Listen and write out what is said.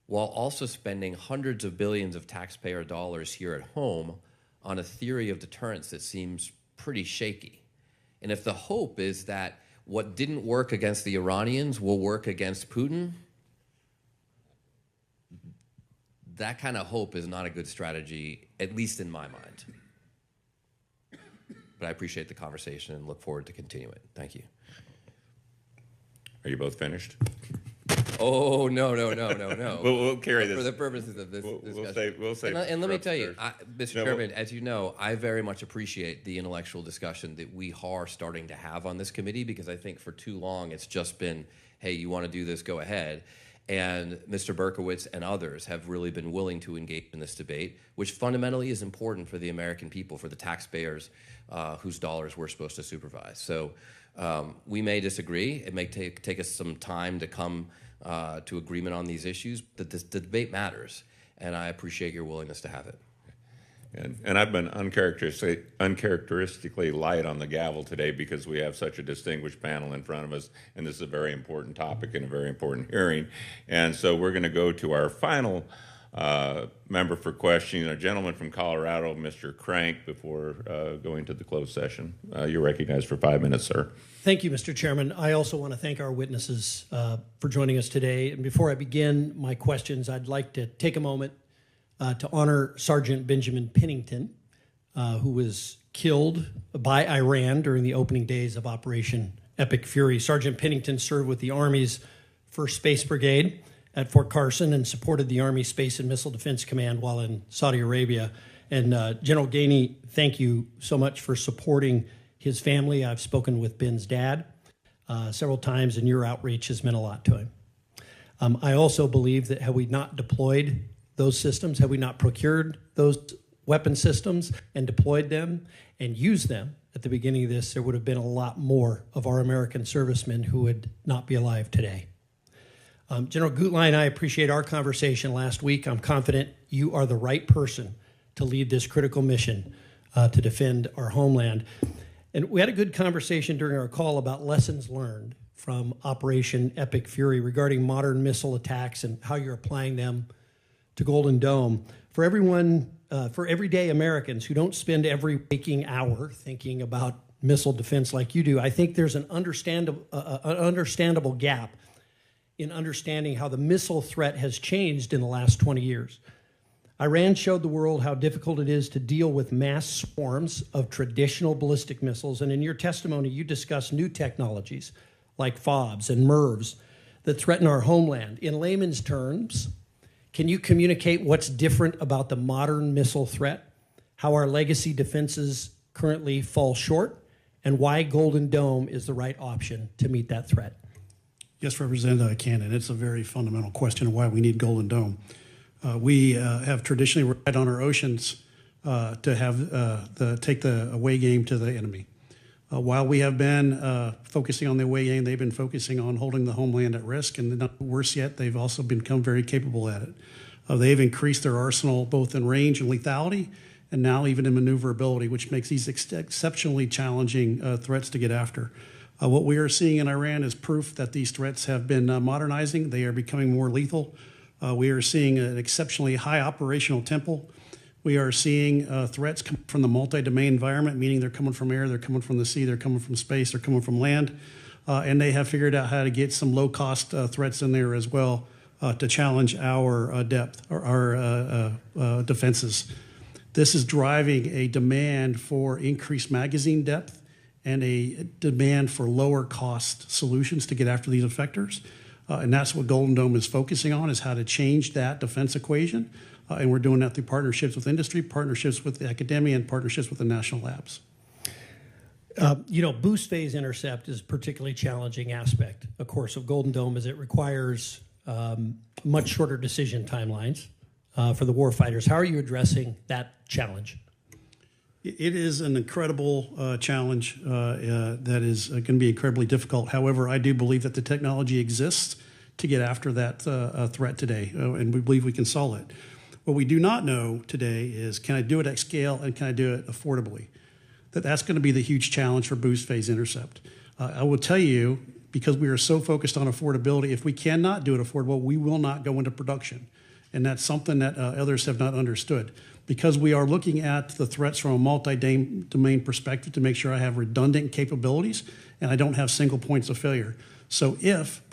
while also spending hundreds of billions of taxpayer dollars here at home on a theory of deterrence that seems pretty shaky. And if the hope is that what didn't work against the Iranians will work against Putin, that kind of hope is not a good strategy, at least in my mind. But I appreciate the conversation and look forward to continuing it. Thank you. Are you both finished? Oh, no. We'll carry this. For the purposes of this discussion. We'll say and let me tell you, Mr. Chairman, we'll, as you know, I very much appreciate the intellectual discussion that we are starting to have on this committee, because I think for too long it's just been, hey, you want to do this, go ahead. And Mr. Berkowitz and others have really been willing to engage in this debate, which fundamentally is important for the American people, for the taxpayers whose dollars we're supposed to supervise. So we may disagree. It may take us some time to come to agreement on these issues, but the debate matters, and I appreciate your willingness to have it. And I've been uncharacteristically light on the gavel today because we have such a distinguished panel in front of us, and this is a very important topic and a very important hearing. And so we're going to go to our final member for questioning, a gentleman from Colorado, Mr. Crank, before going to the closed session. You're recognized for 5 minutes, sir. Thank you, Mr. Chairman. I also want to thank our witnesses for joining us today. And before I begin my questions, I'd like to take a moment to honor Sergeant Benjamin Pennington, who was killed by Iran during the opening days of Operation Epic Fury. Sergeant Pennington served with the Army's 1st Space Brigade at Fort Carson and supported the Army Space and Missile Defense Command while in Saudi Arabia. And General Gainey, thank you so much for supporting his family. I've spoken with Ben's dad several times, and your outreach has meant a lot to him. I also believe that had we not deployed those systems, had we not procured those weapon systems and deployed them and used them at the beginning of this, there would have been a lot more of our American servicemen who would not be alive today. General Gutlein, I appreciate our conversation last week. I'm confident you are the right person to lead this critical mission to defend our homeland. And we had a good conversation during our call about lessons learned from Operation Epic Fury regarding modern missile attacks and how you're applying them to Golden Dome. For everyone, for everyday Americans who don't spend every waking hour thinking about missile defense like you do, I think there's an understandable gap in understanding how the missile threat has changed in the last 20 years. Iran showed the world how difficult it is to deal with mass swarms of traditional ballistic missiles, and in your testimony, you discussed new technologies like FOBs and MIRVs that threaten our homeland. In layman's terms, can you communicate what's different about the modern missile threat, how our legacy defenses currently fall short, and why Golden Dome is the right option to meet that threat? Yes, Representative Cannon, it's a very fundamental question of why we need Golden Dome. We have traditionally relied on our oceans to have take the away game to the enemy. While we have been focusing on the away game, they've been focusing on holding the homeland at risk, and not worse yet, they've also become very capable at it. They've increased their arsenal both in range and lethality, and now even in maneuverability, which makes these exceptionally challenging threats to get after. What we are seeing in Iran is proof that these threats have been modernizing. They are becoming more lethal. We are seeing an exceptionally high operational tempo. We are seeing threats come from the multi-domain environment, meaning they're coming from air, they're coming from the sea, they're coming from space, they're coming from land. And they have figured out how to get some low-cost threats in there as well to challenge our depth, or our defenses. This is driving a demand for increased magazine depth and a demand for lower cost solutions to get after these effectors. And that's what Golden Dome is focusing on, is how to change that defense equation. And we're doing that through partnerships with industry, partnerships with academia, and partnerships with the national labs. Boost phase intercept is a particularly challenging aspect, of course, of Golden Dome, as it requires much shorter decision timelines for the warfighters. How are you addressing that challenge? It is an incredible challenge that is going to be incredibly difficult. However, I do believe that the technology exists to get after that threat today, and we believe we can solve it. What we do not know today is, can I do it at scale and can I do it affordably? That's going to be the huge challenge for boost phase intercept. I will tell you, because we are so focused on affordability, if we cannot do it affordable, we will not go into production. And that's something that others have not understood. Because we are looking at the threats from a multi-domain perspective to make sure I have redundant capabilities and I don't have single points of failure. So if